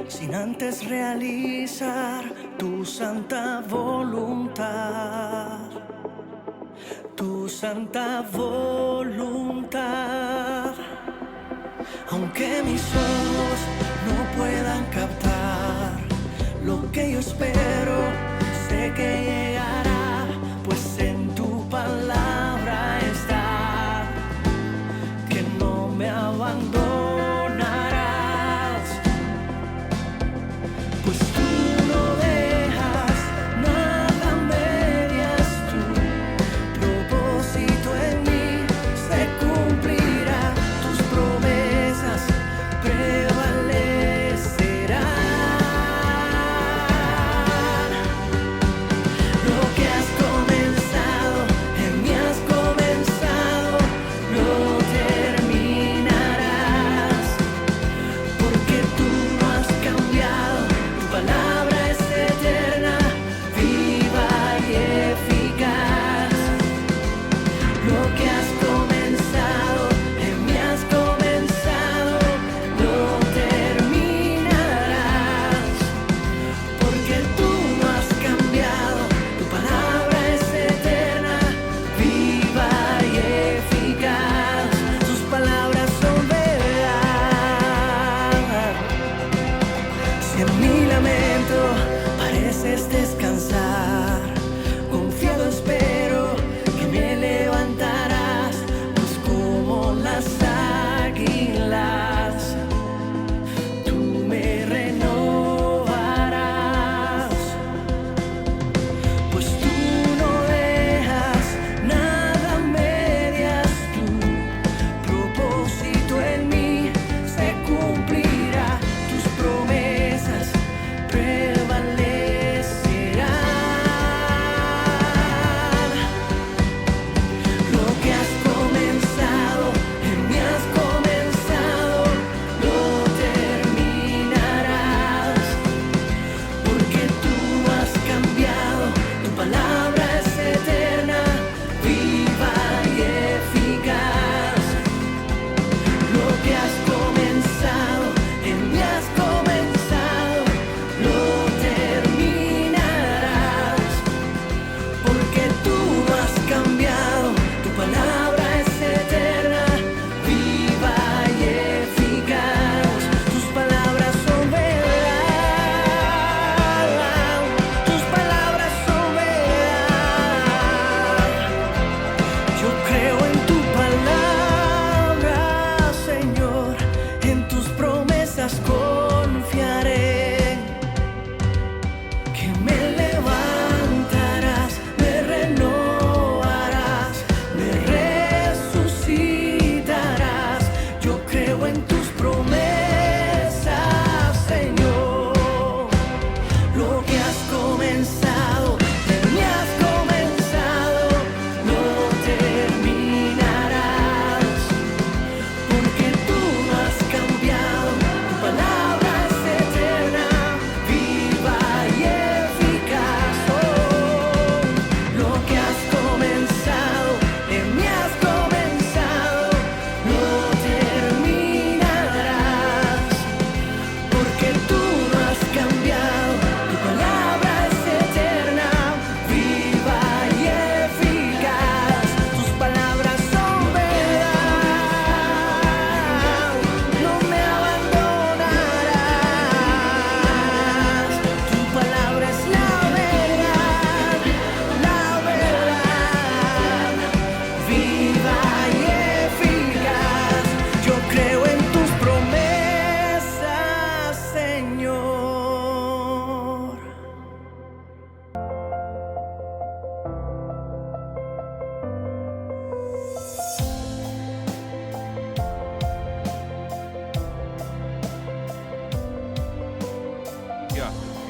Speaker 10: Sin antes realizar tu santa voluntad, tu santa voluntad. Aunque mis ojos no puedan captar lo que yo espero, sé que llegará, pues en tu palabra está, que no me abandonarás.
Speaker 11: Prevalecerá.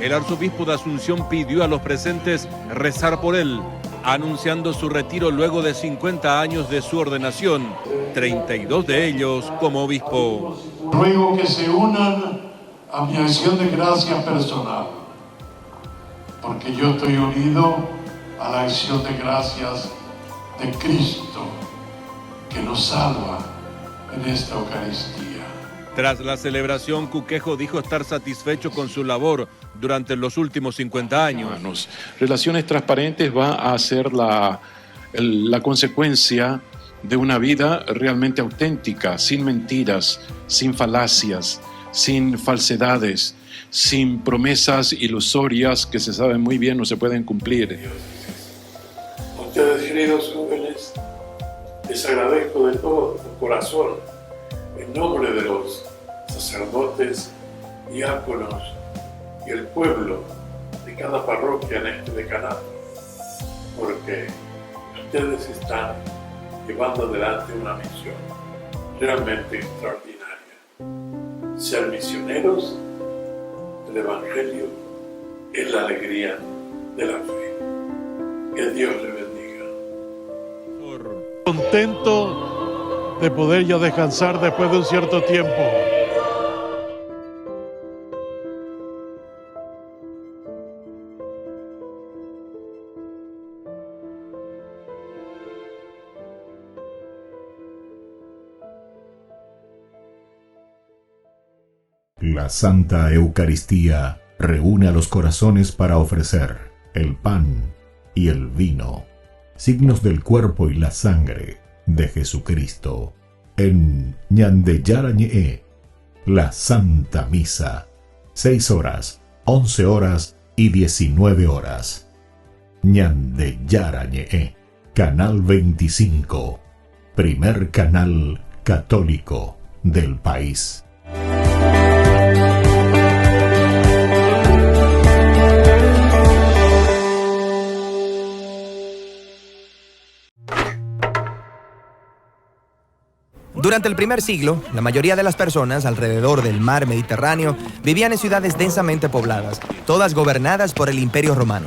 Speaker 11: el arzobispo de Asunción pidió a los presentes rezar por él, anunciando su retiro luego de 50 años de su ordenación, 32 de ellos como obispo.
Speaker 12: Ruego que se unan a mi acción de gracias personal, porque yo estoy unido a la acción de gracias de Cristo, que nos salva en esta Eucaristía.
Speaker 11: Tras la celebración, Cuquejo dijo estar satisfecho con su labor durante los últimos 50 años.
Speaker 13: Relaciones Transparentes va a ser la consecuencia de una vida realmente auténtica, sin mentiras, sin falacias, sin falsedades, sin promesas ilusorias que se saben muy bien no se pueden cumplir.
Speaker 12: Ustedes, queridos jóvenes, les agradezco de todo corazón, en nombre de los sacerdotes, diáconos y el pueblo de cada parroquia en este decanato, porque ustedes están llevando adelante una misión realmente extraordinaria. Ser misioneros del Evangelio es la alegría de la fe. Que Dios le bendiga.
Speaker 14: Contento de poder ya descansar después de un cierto tiempo.
Speaker 5: La Santa Eucaristía reúne a los corazones para ofrecer el pan y el vino, signos del cuerpo y la sangre de Jesucristo. En Ñande Yarañe, la Santa Misa, 6 horas, 11 horas y 19 horas. Ñande Yarañe, Canal 25, primer canal católico del país.
Speaker 15: Durante el primer siglo, la mayoría de las personas alrededor del mar Mediterráneo vivían en ciudades densamente pobladas, todas gobernadas por el Imperio Romano.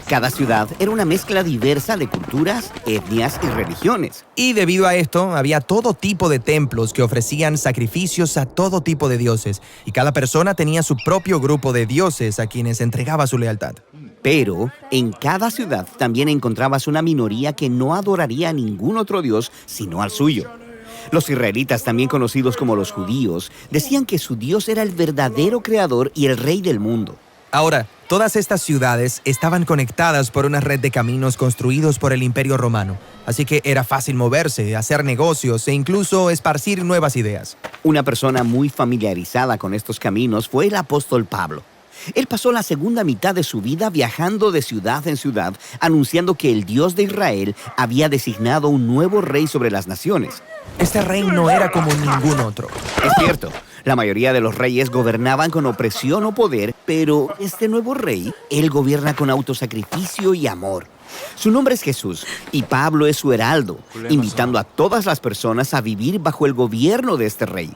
Speaker 16: Cada ciudad era una mezcla diversa de culturas, etnias y religiones.
Speaker 15: Y debido a esto, había todo tipo de templos que ofrecían sacrificios a todo tipo de dioses, y cada persona tenía su propio grupo de dioses a quienes entregaba su lealtad.
Speaker 16: Pero en cada ciudad también encontrabas una minoría que no adoraría a ningún otro dios sino al suyo. Los israelitas, también conocidos como los judíos, decían que su Dios era el verdadero creador y el rey del mundo.
Speaker 15: Ahora, todas estas ciudades estaban conectadas por una red de caminos construidos por el Imperio Romano, así que era fácil moverse, hacer negocios e incluso esparcir nuevas ideas.
Speaker 16: Una persona muy familiarizada con estos caminos fue el apóstol Pablo. Él pasó la segunda mitad de su vida viajando de ciudad en ciudad, anunciando que el Dios de Israel había designado un nuevo rey sobre las naciones.
Speaker 15: Este rey no era como ningún otro.
Speaker 16: Es cierto, la mayoría de los reyes gobernaban con opresión o poder, pero este nuevo rey, él gobierna con autosacrificio y amor. Su nombre es Jesús y Pablo es su heraldo, invitando a todas las personas a vivir bajo el gobierno de este rey.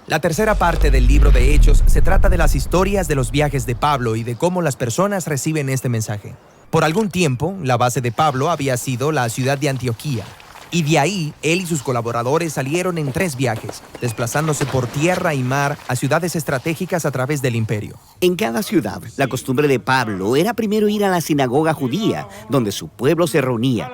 Speaker 15: La tercera parte del libro de Hechos se trata de las historias de los viajes de Pablo y de cómo las personas reciben este mensaje. Por algún tiempo, la base de Pablo había sido la ciudad de Antioquía, y de ahí él y sus colaboradores salieron en 3 viajes, desplazándose por tierra y mar a ciudades estratégicas a través del imperio.
Speaker 16: En cada ciudad, la costumbre de Pablo era primero ir a la sinagoga judía, donde su pueblo se reunía.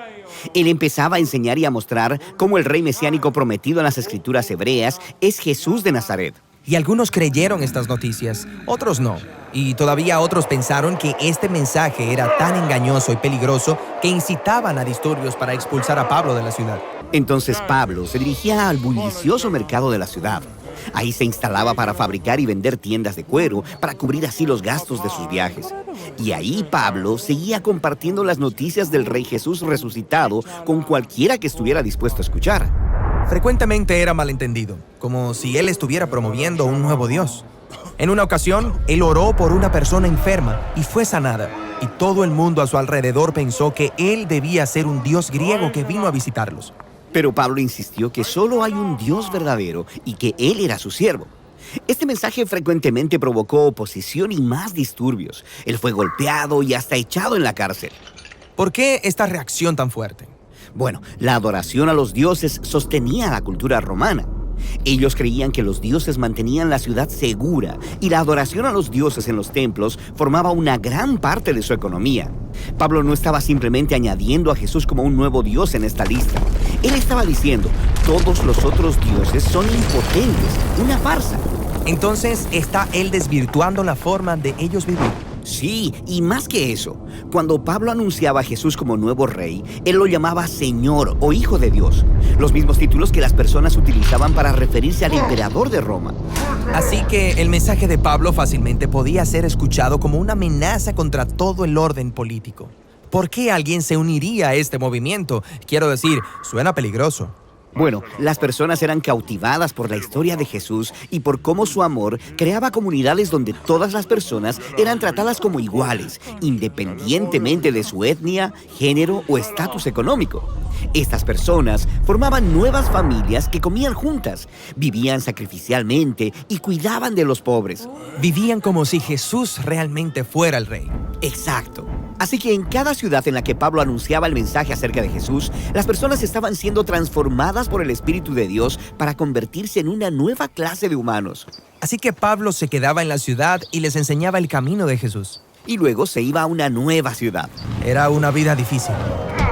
Speaker 16: Él empezaba a enseñar y a mostrar cómo el rey mesiánico prometido en las escrituras hebreas es Jesús de Nazaret.
Speaker 15: Y algunos creyeron estas noticias, otros no. Y todavía otros pensaron que este mensaje era tan engañoso y peligroso que incitaban a disturbios para expulsar a Pablo de la ciudad.
Speaker 16: Entonces Pablo se dirigía al bullicioso mercado de la ciudad. Ahí se instalaba para fabricar y vender tiendas de cuero para cubrir así los gastos de sus viajes. Y ahí Pablo seguía compartiendo las noticias del Rey Jesús resucitado con cualquiera que estuviera dispuesto a escuchar.
Speaker 15: Frecuentemente era malentendido, como si él estuviera promoviendo un nuevo Dios. En una ocasión, él oró por una persona enferma y fue sanada. Y todo el mundo a su alrededor pensó que él debía ser un dios griego que vino a visitarlos.
Speaker 16: Pero Pablo insistió que solo hay un Dios verdadero y que él era su siervo. Este mensaje frecuentemente provocó oposición y más disturbios. Él fue golpeado y hasta echado en la cárcel.
Speaker 15: ¿Por qué esta reacción tan fuerte?
Speaker 16: Bueno, la adoración a los dioses sostenía la cultura romana. Ellos creían que los dioses mantenían la ciudad segura y la adoración a los dioses en los templos formaba una gran parte de su economía. Pablo no estaba simplemente añadiendo a Jesús como un nuevo dios en esta lista. Él estaba diciendo, todos los otros dioses son impotentes, una farsa.
Speaker 15: Entonces, ¿está él desvirtuando la forma de ellos vivir?
Speaker 16: Sí, y más que eso, cuando Pablo anunciaba a Jesús como nuevo rey, él lo llamaba Señor o Hijo de Dios, los mismos títulos que las personas utilizaban para referirse al emperador de Roma.
Speaker 15: Así que el mensaje de Pablo fácilmente podía ser escuchado como una amenaza contra todo el orden político. ¿Por qué alguien se uniría a este movimiento? Quiero decir, suena peligroso.
Speaker 16: Bueno, las personas eran cautivadas por la historia de Jesús y por cómo su amor creaba comunidades donde todas las personas eran tratadas como iguales, independientemente de su etnia, género o estatus económico. Estas personas formaban nuevas familias que comían juntas, vivían sacrificialmente y cuidaban de los pobres.
Speaker 15: Vivían como si Jesús realmente fuera el rey.
Speaker 16: Exacto. Así que en cada ciudad en la que Pablo anunciaba el mensaje acerca de Jesús, las personas estaban siendo transformadas por el Espíritu de Dios para convertirse en una nueva clase de humanos.
Speaker 15: Así que Pablo se quedaba en la ciudad y les enseñaba el camino de Jesús.
Speaker 16: Y luego se iba a una nueva ciudad.
Speaker 15: Era una vida difícil.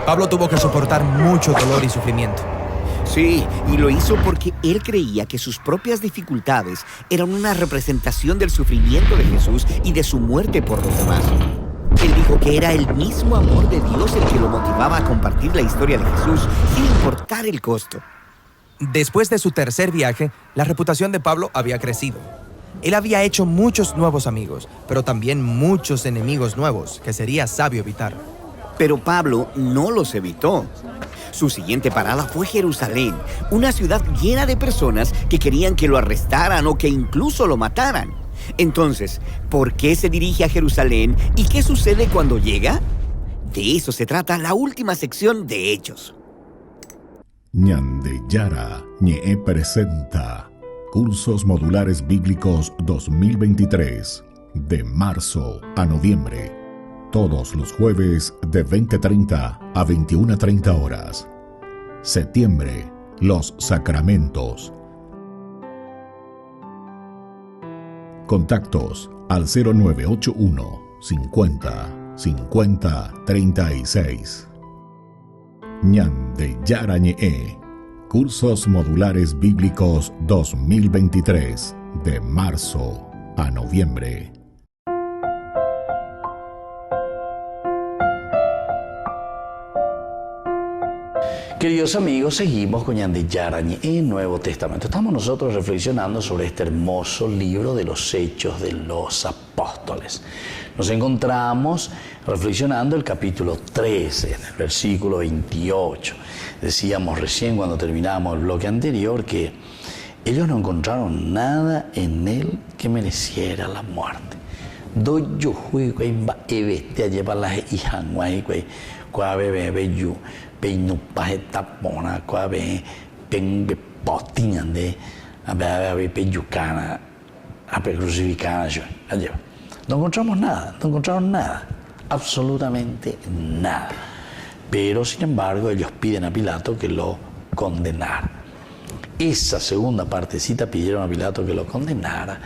Speaker 15: Pablo tuvo que soportar mucho dolor y sufrimiento.
Speaker 16: Sí, y lo hizo porque él creía que sus propias dificultades eran una representación del sufrimiento de Jesús y de su muerte por los demás. Él dijo que era el mismo amor de Dios el que lo motivaba a compartir la historia de Jesús sin importar el costo.
Speaker 15: Después de su tercer viaje, la reputación de Pablo había crecido. Él había hecho muchos nuevos amigos, pero también muchos enemigos nuevos que sería sabio evitar.
Speaker 16: Pero Pablo no los evitó. Su siguiente parada fue Jerusalén, una ciudad llena de personas que querían que lo arrestaran o que incluso lo mataran. Entonces, ¿por qué se dirige a Jerusalén y qué sucede cuando llega? De eso se trata la última sección de Hechos.
Speaker 5: Ñande Yara Ñe presenta Cursos Modulares Bíblicos 2023 de marzo a noviembre. Todos los jueves de 20:30 a 21:30 horas. Septiembre, los sacramentos. Contactos al 0981 50 50 36. Ñande Yara Ñe. Cursos Modulares Bíblicos 2023 de marzo a noviembre.
Speaker 1: Queridos amigos, seguimos con Ñande Yara Ñe en Nuevo Testamento. Estamos nosotros reflexionando sobre este hermoso libro de los Hechos de los Apóstoles. Nos encontramos reflexionando el capítulo 13, en el versículo 28. Decíamos recién cuando terminamos el bloque anterior que ellos no encontraron nada en él que mereciera la muerte. No encontraron nada, absolutamente nada. Pero sin embargo ellos piden a Pilato que lo condenara. Esa segunda partecita, pidieron a Pilato que lo condenara,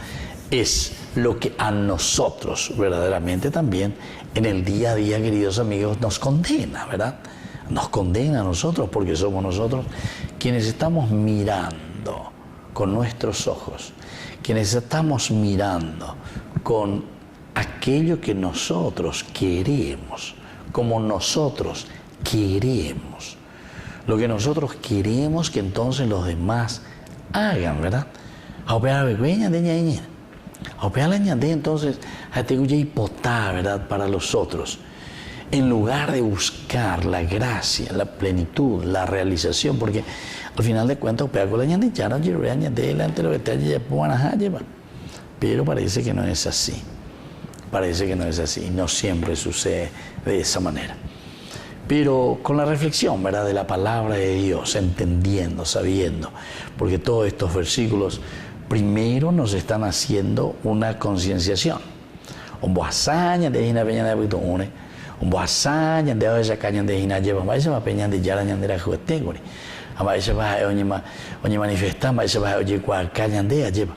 Speaker 1: es lo que a nosotros verdaderamente también en el día a día, queridos amigos, nos condena, ¿verdad? Nos condena a nosotros porque somos nosotros quienes estamos mirando con nuestros ojos, quienes estamos mirando con aquello que nosotros queremos, como nosotros queremos, lo que nosotros queremos que entonces los demás hagan, ¿verdad? Entonces, ¿verdad? Para los otros, en lugar de buscar la gracia, la plenitud, la realización, porque al final de cuentas, pero parece que no es así. Parece que no es así, no siempre sucede de esa manera. Pero con la reflexión, ¿verdad?, de la palabra de Dios, entendiendo, sabiendo, porque todos estos versículos primero nos están haciendo una concienciación. Un boasaña de hina peña de buitone, un boasaña de esa caña de hina lleva, vaya va peña de yara ñandera juetegori. A vaya va oñi manifestar, vaya va oye cual caña de lleva.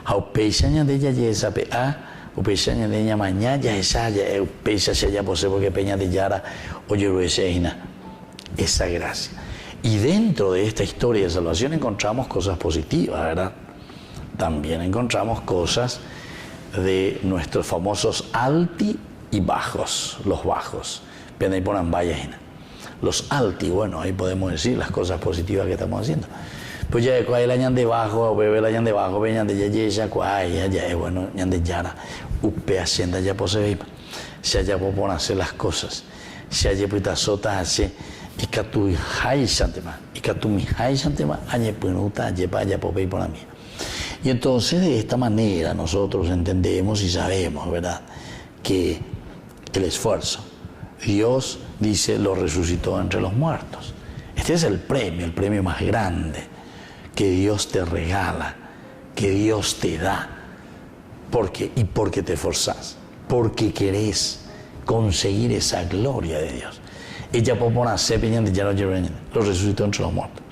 Speaker 1: A peña de ella yesa pe a, o peña de ella mañana ya esa ya peña se ya posee porque peña de yara oye ese hina. Esa gracia. Y dentro de esta historia de salvación encontramos cosas positivas, ¿verdad? También encontramos cosas de nuestros famosos alti y bajos, los bajos. Bien, ahí ponen vallas. Los alti, bueno, ahí podemos decir las cosas positivas que estamos haciendo. Pues ya de cuál el de bajo, o bebé el año de bajo, veñan de ya cuál, ya bueno, ya de yara, upe hacienda ya posee, se haya por hacer las cosas, se haya puita sota hace, y que tu hay santema, y que tu mi hay santema, añe punuta, lleva ya por por la mía. Y entonces de esta manera nosotros entendemos y sabemos, ¿verdad?, que el esfuerzo, Dios dice, lo resucitó entre los muertos. Este es el premio más grande que Dios te regala, que Dios te da. ¿Por qué? Y porque te esforzás, porque querés conseguir esa gloria de Dios. Ella lo resucitó entre los muertos.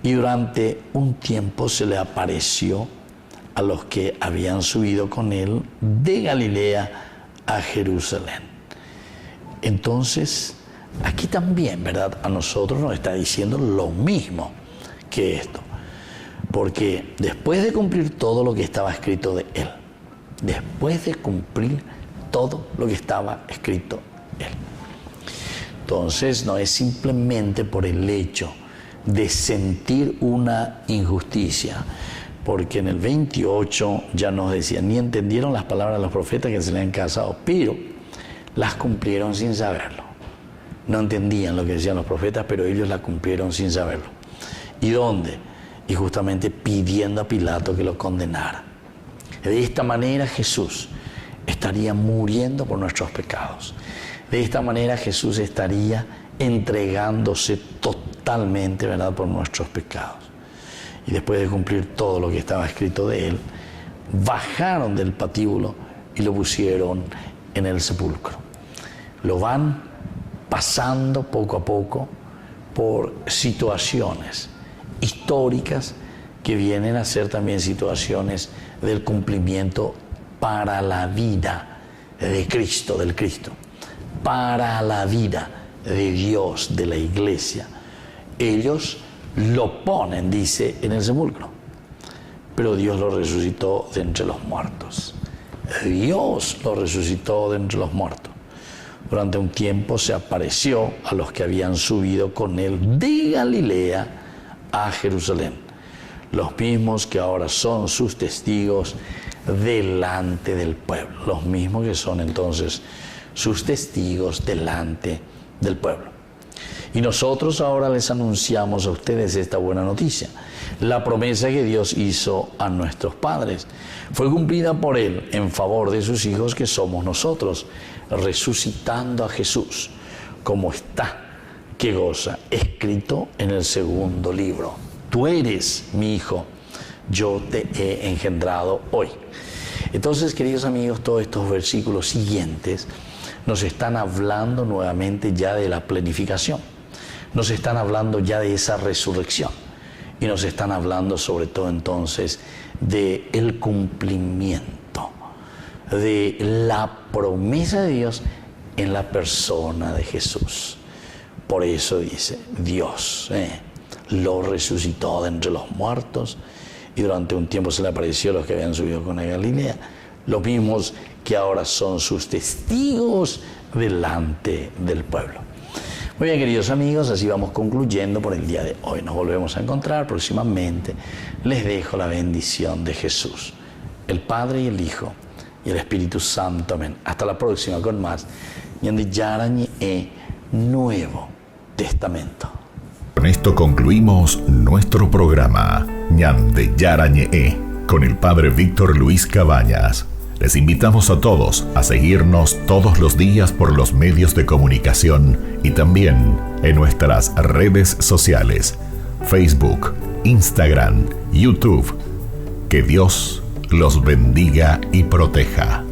Speaker 1: Y durante un tiempo se le apareció a los que habían subido con él de Galilea a Jerusalén. Entonces, aquí también, ¿verdad?, a nosotros nos está diciendo lo mismo que esto. Porque después de cumplir todo lo que estaba escrito de él, después de cumplir todo lo que estaba escrito de él, entonces no es simplemente por el hecho de sentir una injusticia, porque en el 28 ya nos decían, ni entendieron las palabras de los profetas que se le han casado, pero las cumplieron sin saberlo. No entendían lo que decían los profetas, pero ellos la cumplieron sin saberlo. ¿Y dónde? Y justamente pidiendo a Pilato que lo condenara. De esta manera Jesús estaría muriendo por nuestros pecados. De esta manera Jesús estaría entregándose totalmente, ¿verdad?, por nuestros pecados. Y después de cumplir todo lo que estaba escrito de él, bajaron del patíbulo y lo pusieron en el sepulcro. Lo van pasando poco a poco por situaciones históricas que vienen a ser también situaciones del cumplimiento para la vida de Cristo, del Cristo, para la vida de Dios, de la iglesia. Ellos lo ponen, dice, en el sepulcro, pero Dios lo resucitó de entre los muertos. Dios lo resucitó de entre los muertos. Durante un tiempo se apareció a los que habían subido con él de Galilea a Jerusalén, los mismos que ahora son sus testigos delante del pueblo, los mismos que son entonces sus testigos delante del pueblo. Y nosotros ahora les anunciamos a ustedes esta buena noticia. La promesa que Dios hizo a nuestros padres fue cumplida por Él en favor de sus hijos, que somos nosotros, resucitando a Jesús, como está, que goza, escrito en el segundo libro. Tú eres mi hijo, yo te he engendrado hoy. Entonces, queridos amigos, todos estos versículos siguientes nos están hablando nuevamente ya de la plenificación. Nos están hablando ya de esa resurrección. Y nos están hablando sobre todo entonces de el cumplimiento de la promesa de Dios en la persona de Jesús. Por eso dice, Dios lo resucitó de entre los muertos, y durante un tiempo se le apareció a los que habían subido con él a Galilea, los mismos que ahora son sus testigos delante del pueblo. Muy bien, queridos amigos, así vamos concluyendo por el día de hoy. Nos volvemos a encontrar próximamente. Les dejo la bendición de Jesús, el Padre y el Hijo y el Espíritu Santo. Amén. Hasta la próxima con más Ñande Yarañe Nuevo Testamento.
Speaker 5: Con esto concluimos nuestro programa Ñande Yarañe con el Padre Víctor Luis Cabañas. Les invitamos a todos a seguirnos todos los días por los medios de comunicación y también en nuestras redes sociales, Facebook, Instagram, YouTube. Que Dios los bendiga y proteja.